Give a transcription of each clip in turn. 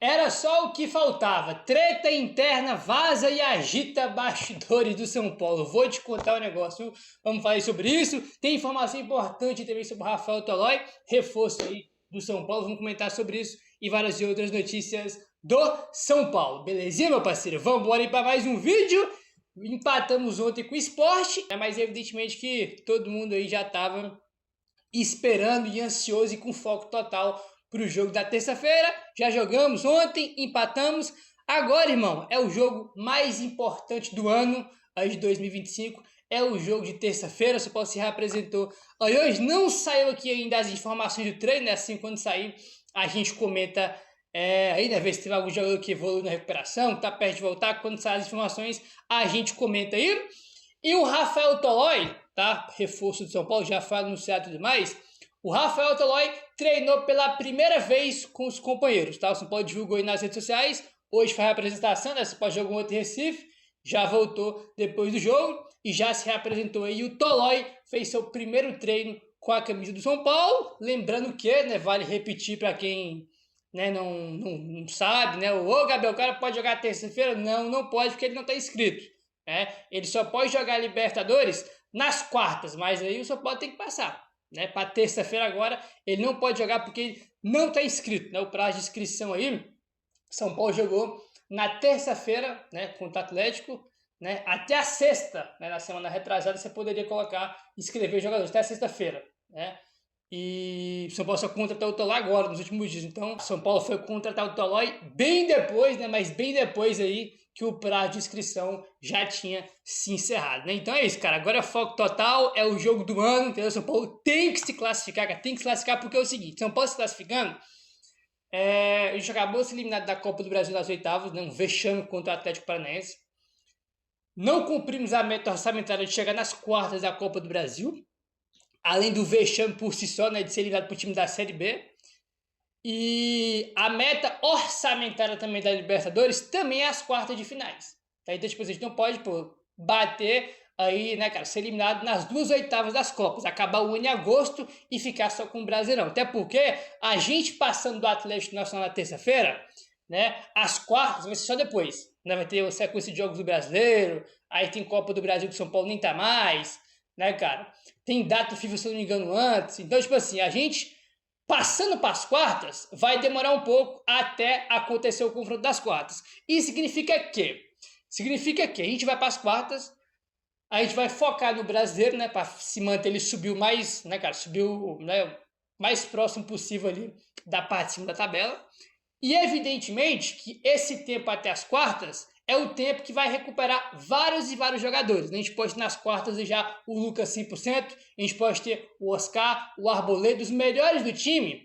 Era só o que faltava. Treta interna vaza e agita bastidores do São Paulo. Vou te contar um negócio, viu? Vamos falar sobre isso. Tem informação importante também sobre o Rafael Tolói, reforço aí do São Paulo. Vamos comentar sobre isso e várias outras notícias do São Paulo. Belezinha, meu parceiro? Vamos embora aí para mais um vídeo. Empatamos ontem com o Sport, mas evidentemente que todo mundo aí já estava esperando e ansioso e com foco total para o jogo da terça-feira. Já jogamos ontem, empatamos. Agora, irmão, é o jogo mais importante do ano aí de 2025. É o jogo de terça-feira. O São Paulo se reapresentou aí hoje. Não saiu aqui ainda as informações do treino, né? Assim, quando sair, a gente comenta aí, né? Ver se teve algum jogador que evoluiu na recuperação, que tá perto de voltar. Quando sair as informações, a gente comenta aí. E o Rafael Tolói, tá? Reforço do São Paulo, já foi anunciado e tudo mais. O Rafael Tolói treinou pela primeira vez com os companheiros, tá? O São Paulo divulgou aí nas redes sociais. Hoje foi a apresentação, né? O São Paulo jogou ontem em Recife, já voltou depois do jogo e já se reapresentou aí. O Tolói fez seu primeiro treino com a camisa do São Paulo. Lembrando que, né, vale repetir para quem, né, não sabe, né? Ô, Gabriel, o cara pode jogar terça-feira? Não pode porque ele não está inscrito. Ele só pode jogar Libertadores nas quartas, mas aí o São Paulo tem que passar. Para terça-feira agora, ele não pode jogar porque ele não está inscrito. O prazo de inscrição aí, São Paulo jogou na terça-feira, contra o Atlético, até a sexta, na semana retrasada, você poderia inscrever jogadores até a sexta-feira. E São Paulo só contratou o Tolói agora, nos últimos dias. Então, São Paulo foi contratar o Tolói bem depois, mas bem depois aí que o prazo de inscrição já tinha se encerrado, Então é isso, cara. Agora é foco total, é o jogo do ano, entendeu? São Paulo tem que se classificar, cara. Tem que se classificar porque é o seguinte, São Paulo se classificando, a gente acabou se eliminado da Copa do Brasil nas oitavas, um vexame contra o Atlético Paranaense. Não cumprimos a meta orçamentária de chegar nas quartas da Copa do Brasil, além do vexame por si só, de ser eliminado para o time da Série B. E a meta orçamentária também da Libertadores também é as quartas de finais. Então, tipo, a gente não pode bater aí, cara, ser eliminado nas duas oitavas das Copas, acabar o ano em agosto e ficar só com o Brasileirão. Até porque a gente passando do Atlético Nacional na terça-feira, as quartas vai ser só depois. Vai ter a sequência de jogos do Brasileiro, aí tem Copa do Brasil que o São Paulo nem tá mais, cara. Tem data FIFA, se eu não me engano, antes. Então, tipo assim, a gente passando para as quartas, vai demorar um pouco até acontecer o confronto das quartas. Isso significa que? Significa que a gente vai para as quartas, a gente vai focar no brasileiro, para se manter ele subir mais, subiu, mais próximo possível ali da parte de cima da tabela. E evidentemente que esse tempo até as quartas é o tempo que vai recuperar vários e vários jogadores. A gente pode ter nas quartas já o Lucas 100%, a gente pode ter o Oscar, o Arboleda, os melhores do time,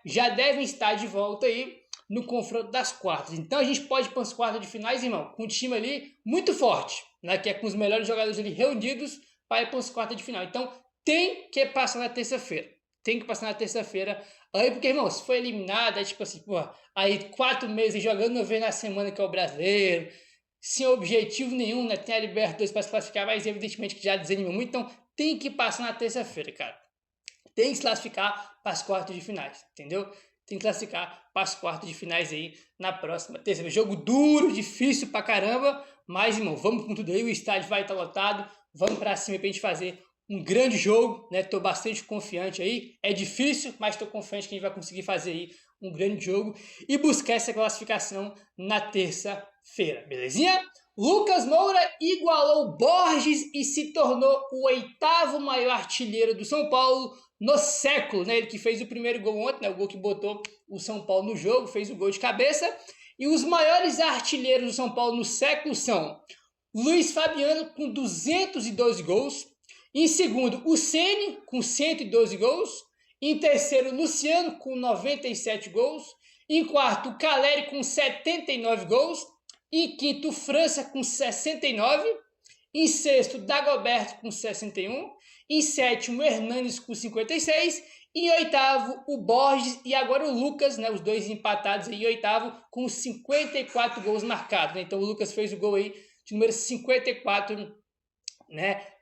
já devem estar de volta aí no confronto das quartas. Então a gente pode ir para as quartas de finais, irmão, com um time ali muito forte, que é com os melhores jogadores ali reunidos para ir para as quartas de final. Então tem que passar na terça-feira. Tem que passar na terça-feira. Aí, porque, irmão, se for eliminado, tipo assim, aí 4 meses jogando uma vez na semana que é o brasileiro, sem objetivo nenhum, tem a Libertadores para se classificar, mas evidentemente que já desanima muito, então tem que passar na terça-feira, cara. Tem que se classificar para as quartas de finais, entendeu? Tem que classificar para as quartas de finais aí na próxima terça-feira. Jogo duro, difícil pra caramba, mas, irmão, vamos com tudo aí, o estádio vai estar lotado, vamos pra cima pra gente fazer um grande jogo, Tô bastante confiante aí. É difícil, mas tô confiante que a gente vai conseguir fazer aí um grande jogo e buscar essa classificação na terça-feira, belezinha? Lucas Moura igualou Borges e se tornou o 8º maior artilheiro do São Paulo no século, Ele que fez o primeiro gol ontem, o gol que botou o São Paulo no jogo, fez o gol de cabeça. E os maiores artilheiros do São Paulo no século são Luiz Fabiano com 212 gols, em segundo, o Ceni, com 112 gols. Em terceiro, Luciano, com 97 gols. Em quarto, Caleri, com 79 gols. Em quinto, França, com 69. Em sexto, Dagoberto, com 61. Em sétimo, Hernanes, com 56. Em oitavo, o Borges e agora o Lucas, os dois empatados aí, em oitavo, com 54 gols marcados. Então, o Lucas fez o gol aí de número 54,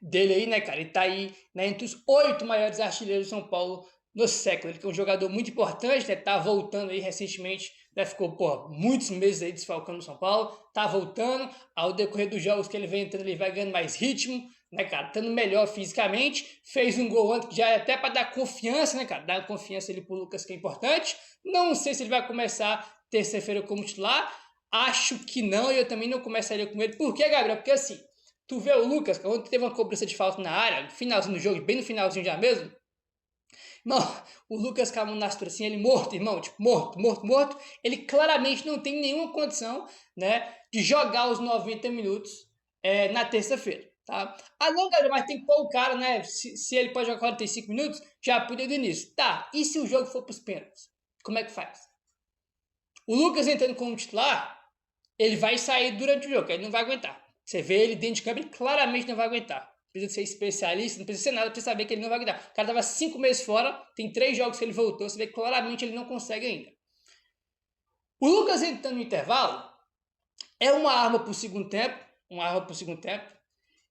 dele aí, cara, ele tá aí, entre os 8 maiores artilheiros do São Paulo no século. Ele que é um jogador muito importante, tá voltando aí recentemente né? Ficou, pô, muitos meses aí desfalcando o São Paulo, tá voltando, ao decorrer dos jogos que ele vem entrando, ele vai ganhando mais ritmo, né, cara, estando melhor fisicamente, fez um gol antes que já é até para dar confiança, né, cara, dar confiança ali pro Lucas, que é importante. Não sei se ele vai começar terça-feira como titular, acho que não, e eu também não começaria com ele. Por quê, Gabriel? Porque assim, tu vê o Lucas, que ontem teve uma cobrança de falta na área, no finalzinho do jogo, bem no finalzinho já mesmo. Não, o Lucas com a mão na cintura assim, ele morto, irmão, tipo, morto. Ele claramente não tem nenhuma condição, né, de jogar os 90 minutos na terça-feira, tá? Ah, não, Gabriel, mas tem que pôr o cara, né, se ele pode jogar 45 minutos, já podia do início. Tá, e se o jogo for pros pênaltis? Como é que faz? O Lucas entrando como titular, ele vai sair durante o jogo, ele não vai aguentar. Você vê ele dentro de campo, ele claramente não vai aguentar. Precisa ser especialista, não precisa ser nada para saber que ele não vai aguentar. O cara estava 5 meses fora, tem 3 jogos que ele voltou, você vê que claramente ele não consegue ainda. O Lucas entrando no intervalo é uma arma para o segundo tempo,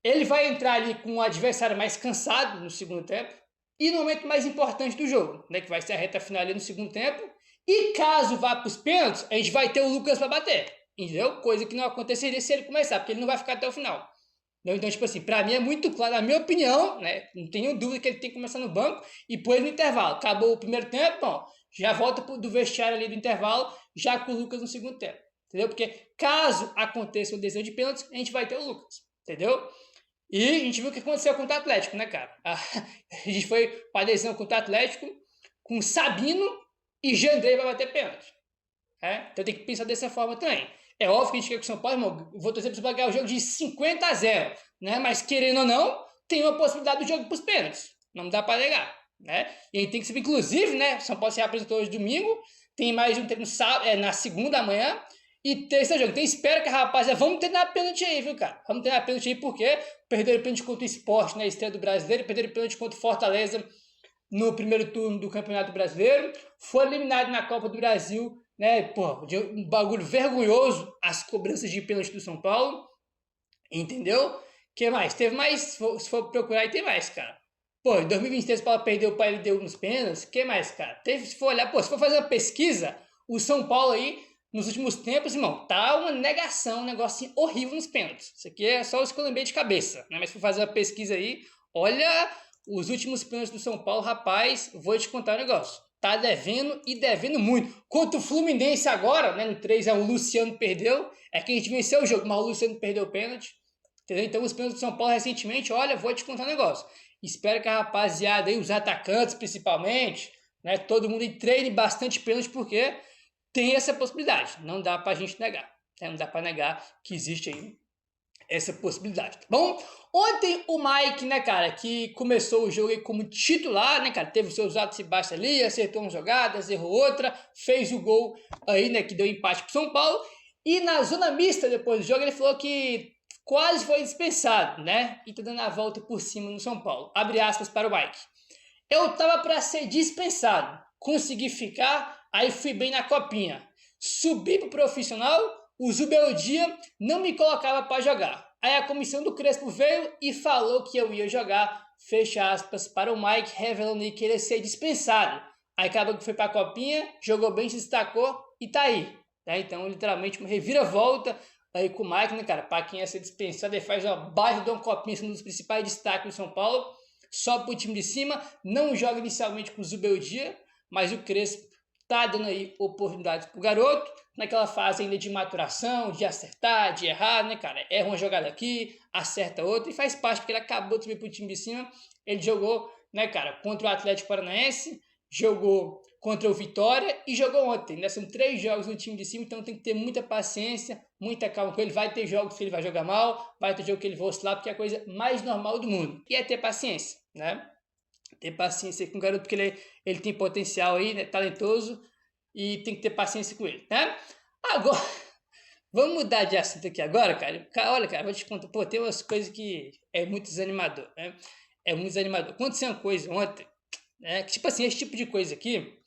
Ele vai entrar ali com um adversário mais cansado no segundo tempo e no momento mais importante do jogo, né, que vai ser a reta final ali no segundo tempo. E caso vá para os pênaltis, a gente vai ter o Lucas para bater, entendeu? Coisa que não aconteceria se ele começar, porque ele não vai ficar até o final. Então, tipo assim, pra mim é muito claro, na minha opinião, né? Não tenho dúvida que ele tem que começar no banco e pôr ele no intervalo. Acabou o primeiro tempo, bom, já volta do vestiário ali do intervalo, já com o Lucas no segundo tempo, entendeu? Porque caso aconteça o desenho de pênaltis, a gente vai ter o Lucas, entendeu? E a gente viu o que aconteceu contra o Atlético, né, cara? A gente foi pra decisão contra o Atlético com Sabino e Jandrei vai bater pênalti. Então tem que pensar dessa forma também. É óbvio que a gente quer que o São Paulo, irmão, vou torcer para ganhar o jogo de 50-0, né? Mas querendo ou não, tem uma possibilidade do jogo para os pênaltis. Não dá para negar, né? E aí tem que saber, inclusive, né? São Paulo se apresentou hoje domingo, tem mais um treino na segunda manhã e terça jogo. Então espero que, rapaziada, vamos treinar pênalti aí, viu, cara? Vamos treinar pênalti aí porque perderam pênalti contra o Sport, né? Estreia do Brasileiro, perderam pênalti contra o Fortaleza no primeiro turno do Campeonato Brasileiro, foi eliminado na Copa do Brasil, né? Pô, um bagulho vergonhoso as cobranças de pênalti do São Paulo, entendeu? Que mais? Teve mais, se for procurar aí tem mais, cara. Pô, em 2023 o Paulo perdeu para ele deu nos pênaltis, que mais, cara? Teve, se for olhar, pô, se for fazer uma pesquisa, o São Paulo aí nos últimos tempos, irmão, tá uma negação, um negócio horrível nos pênaltis. Isso aqui é só os que eu lembrei de cabeça, né? Mas se for fazer uma pesquisa aí, olha os últimos pênaltis do São Paulo, rapaz, vou te contar um negócio. Tá devendo e devendo muito. Contra o Fluminense agora, né, no 3x1, o Luciano perdeu. É que a gente venceu o jogo, mas o Luciano perdeu o pênalti. Entendeu? Então os pênaltis do São Paulo recentemente, olha, vou te contar um negócio. Espero que a rapaziada aí, os atacantes principalmente, né, todo mundo treine bastante pênalti, porque tem essa possibilidade. Não dá pra gente negar. Né? Não dá pra negar que existe aí essa possibilidade, tá bom? Ontem o Mike, né, cara, que começou o jogo aí como titular, né, cara, teve os seus altos e baixos ali, acertou uma jogada, errou outra, fez o gol aí, né, que deu empate pro São Paulo, e na zona mista depois do jogo ele falou que quase foi dispensado, né, e tá dando a volta por cima no São Paulo, abre aspas para o Mike. Eu tava para ser dispensado, consegui ficar, aí fui bem na copinha, subi pro profissional, o Zubeldia não me colocava para jogar. Aí a comissão do Crespo veio e falou que eu ia jogar, fecha aspas, para o Mike, revelando que ele ia ser dispensado. Aí acabou que foi para a copinha, jogou bem, se destacou e tá aí. Né? Então, literalmente, uma reviravolta aí com o Mike, né, cara? Para quem ia ser dispensado, ele faz uma baita de uma copinha, um dos principais destaques do São Paulo. Sobe pro time de cima, não joga inicialmente com o Zubeldia, mas o Crespo tá dando aí oportunidades pro garoto, naquela fase ainda de maturação, de acertar, de errar, né, cara? Erra uma jogada aqui, acerta outra, e faz parte, porque ele acabou de subir pro time de cima, ele jogou, né, cara, contra o Atlético Paranaense, jogou contra o Vitória e jogou ontem, né? São 3 jogos no time de cima, então tem que ter muita paciência, muita calma com ele. Vai ter jogos que ele vai jogar mal, vai ter jogo que ele vai oscilar, porque é a coisa mais normal do mundo. E é ter paciência, né? Ter paciência com o garoto, porque ele tem potencial aí, né? Talentoso, e tem que ter paciência com ele, né? Agora, vamos mudar de assunto aqui agora, cara. Olha, cara, vou te contar, pô, tem umas coisas que é muito desanimador, né? É muito desanimador. Aconteceu uma coisa ontem, né? Que, tipo assim, esse tipo de coisa aqui,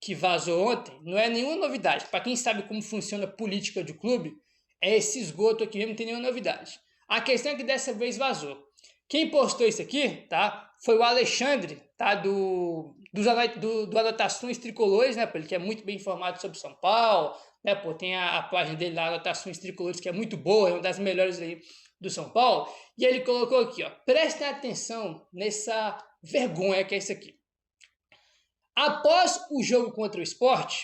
que vazou ontem, não é nenhuma novidade. Para quem sabe como funciona a política de clube, é esse esgoto aqui mesmo, não tem nenhuma novidade. A questão é que dessa vez vazou. Quem postou isso aqui, tá? Foi o Alexandre, tá? Do do Anotações Tricolores, né, pô, ele que é muito bem informado sobre São Paulo, né, pô, tem a página dele lá, Anotações Tricolores, que é muito boa, é uma das melhores aí do São Paulo, e ele colocou aqui, ó, prestem atenção nessa vergonha que é isso aqui. Após o jogo contra o Sport,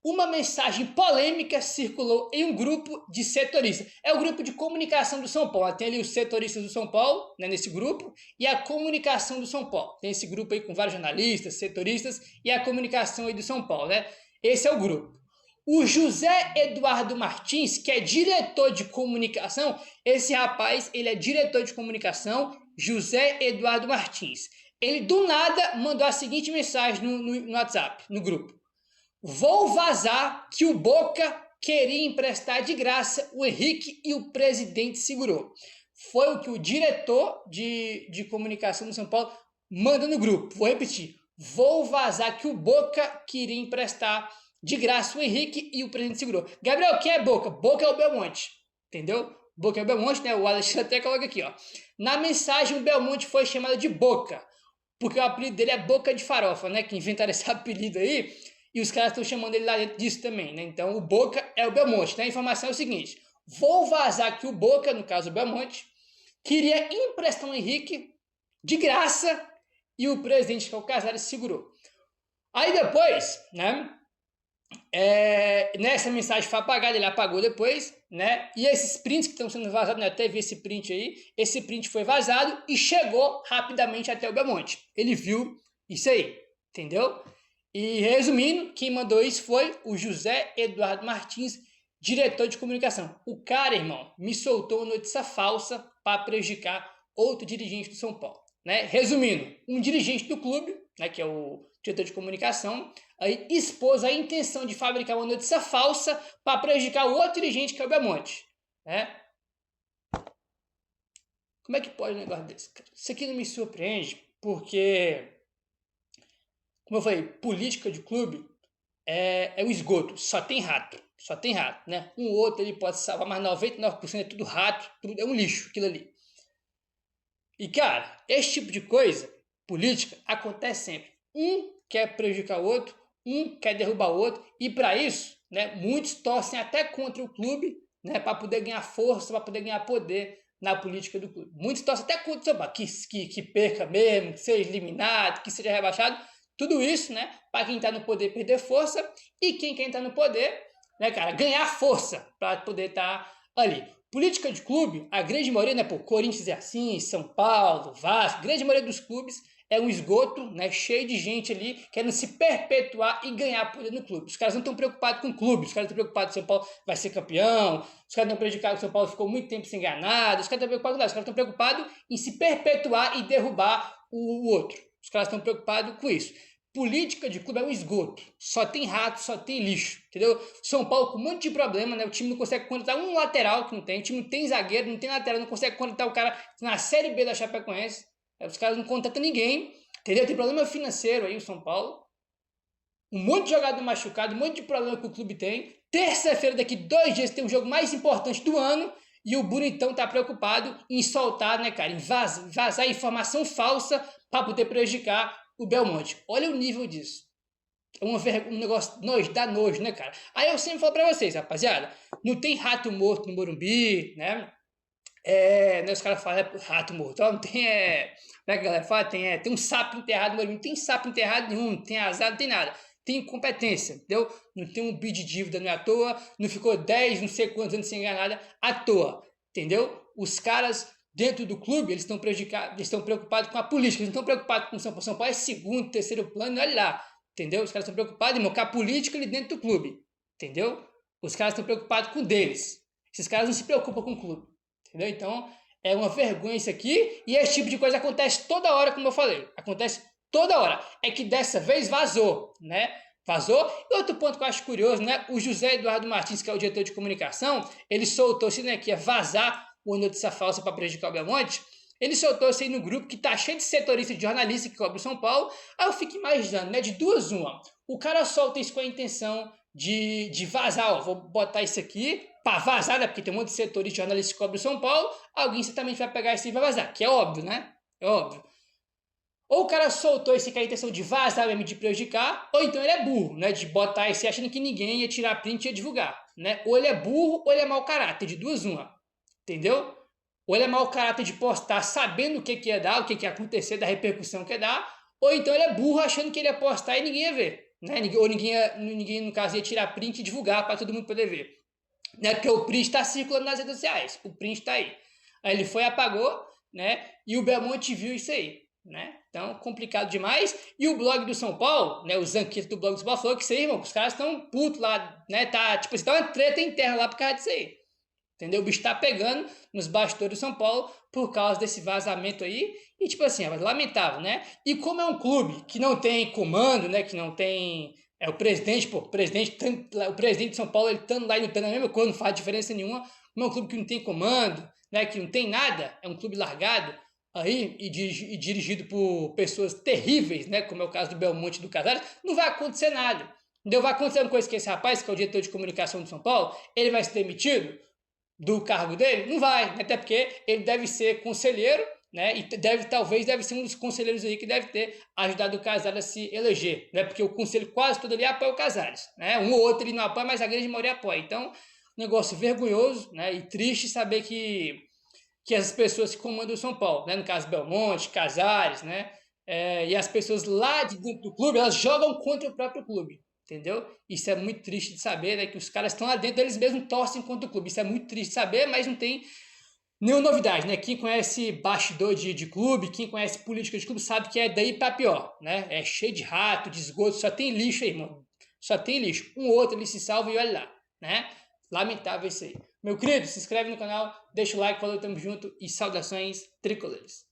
uma mensagem polêmica circulou em um grupo de setoristas. É o grupo de comunicação do São Paulo. Tem ali os setoristas do São Paulo, né, nesse grupo, e a comunicação do São Paulo. Tem esse grupo aí com vários jornalistas, setoristas, e a comunicação aí do São Paulo, né? Esse é o grupo. O José Eduardo Martins, que é diretor de comunicação, esse rapaz, ele é diretor de comunicação, José Eduardo Martins. Ele, do nada, mandou a seguinte mensagem no WhatsApp, no grupo. Vou vazar que o Boca queria emprestar de graça o Henrique e o presidente segurou. Foi o que o diretor de comunicação do São Paulo manda no grupo. Vou repetir. Vou vazar que o Boca queria emprestar de graça o Henrique e o presidente segurou. Gabriel, quem é Boca? Boca é o Belmonte. Entendeu? Boca é o Belmonte, né? O Alexandre até coloca aqui, ó. Na mensagem, o Belmonte foi chamado de Boca, porque o apelido dele é Boca de Farofa, né? Que inventaram esse apelido aí. E os caras estão chamando ele lá dentro disso também, né? Então, o Boca é o Belmonte. Então, a informação é o seguinte. Vou vazar que o Boca, no caso o Belmonte, queria emprestar o Henrique de graça e o presidente, que é o Casares, segurou. Aí depois, né? Nessa mensagem foi apagada, ele apagou depois, né? E esses prints que estão sendo vazados, né? Até vi esse print aí. Esse print foi vazado e chegou rapidamente até o Belmonte. Ele viu isso aí, entendeu? E resumindo, quem mandou isso foi o José Eduardo Martins, diretor de comunicação. O cara, irmão, me soltou uma notícia falsa para prejudicar outro dirigente do São Paulo, né? Resumindo, um dirigente do clube, né, que é o diretor de comunicação, aí expôs a intenção de fabricar uma notícia falsa para prejudicar o outro dirigente, que é o Belmonte, né? Como é que pode um negócio desse, cara? Isso aqui não me surpreende, porque, como eu falei, política de clube é um esgoto, só tem rato, né? Um ou outro ele pode salvar, mas 99% é tudo rato, tudo é um lixo aquilo ali. E, cara, esse tipo de coisa, política, acontece sempre. Um quer prejudicar o outro, um quer derrubar o outro, e para isso, né, muitos torcem até contra o clube, né, para poder ganhar força, para poder ganhar poder na política do clube. Muitos torcem até contra o São Paulo, que perca mesmo, que seja eliminado, que seja rebaixado. Tudo isso, né, para quem está no poder perder força e quem está no poder, né, cara, ganhar força para poder estar ali. Política de clube, a grande maioria, né, pô, Corinthians é assim, São Paulo, Vasco, a grande maioria dos clubes é um esgoto, né, cheio de gente ali querendo se perpetuar e ganhar poder no clube. Os caras não estão preocupados com o clube, os caras estão preocupados que o São Paulo vai ser campeão, os caras estão prejudicados que o São Paulo ficou muito tempo sem ganhar nada, os caras estão preocupados com nada, os caras estão preocupados em se perpetuar e derrubar o outro. Os caras estão preocupados com isso. Política de clube é um esgoto, só tem rato, só tem lixo, entendeu? São Paulo com um monte de problema, né? O time não consegue contratar um lateral que não tem, o time não tem zagueiro, não tem lateral, não consegue contratar o cara na Série B da Chapecoense. Os caras não contratam ninguém, entendeu? Tem problema financeiro aí o São Paulo. Um monte de jogador machucado, um monte de problema que o clube tem. Terça-feira, daqui 2 dias, tem o jogo mais importante do ano e o Bonitão tá preocupado em soltar, né, cara? Em vazar informação falsa para poder prejudicar o Belmonte. Olha o nível disso. É um negócio dá nojo, né, cara? Aí eu sempre falo pra vocês, rapaziada, não tem rato morto no Morumbi, né? Né, os caras falam, rato morto, não tem, como é que a galera fala? Tem um sapo enterrado no Morumbi, não tem sapo enterrado nenhum, não tem azar, não tem nada. Tem incompetência, entendeu? Não tem um bid de dívida, não é à toa, não ficou 10, não sei quantos anos sem ganhar nada, à toa, entendeu? Os caras dentro do clube, eles estão prejudicados, eles estão preocupados com a política, eles não estão preocupados com o São Paulo. São Paulo é segundo, terceiro plano, olha lá, entendeu? Os caras estão preocupados, irmão, com a política ali dentro do clube, entendeu? Os caras estão preocupados com o deles. Esses caras não se preocupam com o clube, entendeu? Então, é uma vergonha isso aqui, e esse tipo de coisa acontece toda hora, como eu falei, acontece toda hora. É que dessa vez vazou, né? Vazou. E outro ponto que eu acho curioso, né? O José Eduardo Martins, que é o diretor de comunicação, ele soltou-se, né, que ia vazar uma notícia falsa para prejudicar o Belmonte. Ele soltou-se aí no grupo que tá cheio de setoristas de jornalista que cobre o São Paulo. Aí eu fico imaginando, né? De duas uma. O cara solta isso com a intenção de vazar, ó. Vou botar isso aqui para vazar, né? Porque tem um monte de setorista de jornalista que cobre o São Paulo. Alguém certamente vai pegar isso e vai vazar, que é óbvio, né? É óbvio. Ou o cara soltou esse com a intenção de vazar mesmo, de prejudicar, ou então ele é burro, né? De botar esse achando que ninguém ia tirar print e ia divulgar, né? Ou ele é burro, ou ele é mau caráter, de duas uma, entendeu? Ou ele é mau caráter de postar sabendo o que ia dar, o que ia acontecer, da repercussão que ia dar, ou então ele é burro achando que ele ia postar e ninguém ia ver, né? Ou ninguém no caso, ia tirar print e divulgar para todo mundo poder ver. Né? Porque o print está circulando nas redes sociais, o print está aí. Aí ele foi, apagou, né? E o Belmonte viu isso aí, né? Então, complicado demais. E o blog do São Paulo, né? O Zanqueto do blog do São Paulo falou que isso aí, irmão, os caras estão putos lá, né? Tá, tipo, tá uma treta interna lá por causa disso aí. Entendeu? O bicho tá pegando nos bastidores do São Paulo por causa desse vazamento aí. E, tipo assim, é lamentável, né? E como é um clube que não tem comando, né? Que não tem. É o presidente, pô, o presidente de São Paulo, ele estando lá e lutando a mesma coisa, não faz diferença nenhuma. Como é um clube que não tem comando, né? Que não tem nada, é um clube largado aí e dirigido por pessoas terríveis, né? Como é o caso do Belmonte e do Casares, não vai acontecer nada. Entendeu? Vai acontecer uma coisa que esse rapaz, que é o diretor de comunicação do São Paulo, ele vai ser demitido do cargo dele? Não vai, né? Até porque ele deve ser conselheiro, né? E talvez deve ser um dos conselheiros aí que deve ter ajudado o Casares a se eleger, né? Porque o conselho quase todo ali apoia o Casares, né? Um ou outro ele não apoia, mas a grande maioria apoia. Então, negócio vergonhoso, né? E triste saber que as pessoas que comandam o São Paulo, né? No caso Belmonte, Casares, né? E as pessoas lá de dentro do clube, elas jogam contra o próprio clube, entendeu? Isso é muito triste de saber, né? Que os caras estão lá dentro, eles mesmos torcem contra o clube. Isso é muito triste de saber, mas não tem nenhuma novidade, né? Quem conhece bastidor de clube, quem conhece política de clube, sabe que é daí pra pior, né? É cheio de rato, de esgoto, só tem lixo aí, irmão. Só tem lixo. Um ou outro ele se salva e olha lá, né? Lamentável isso aí. Meu querido, se inscreve no canal, deixa o like, falou, tamo junto e saudações tricolores.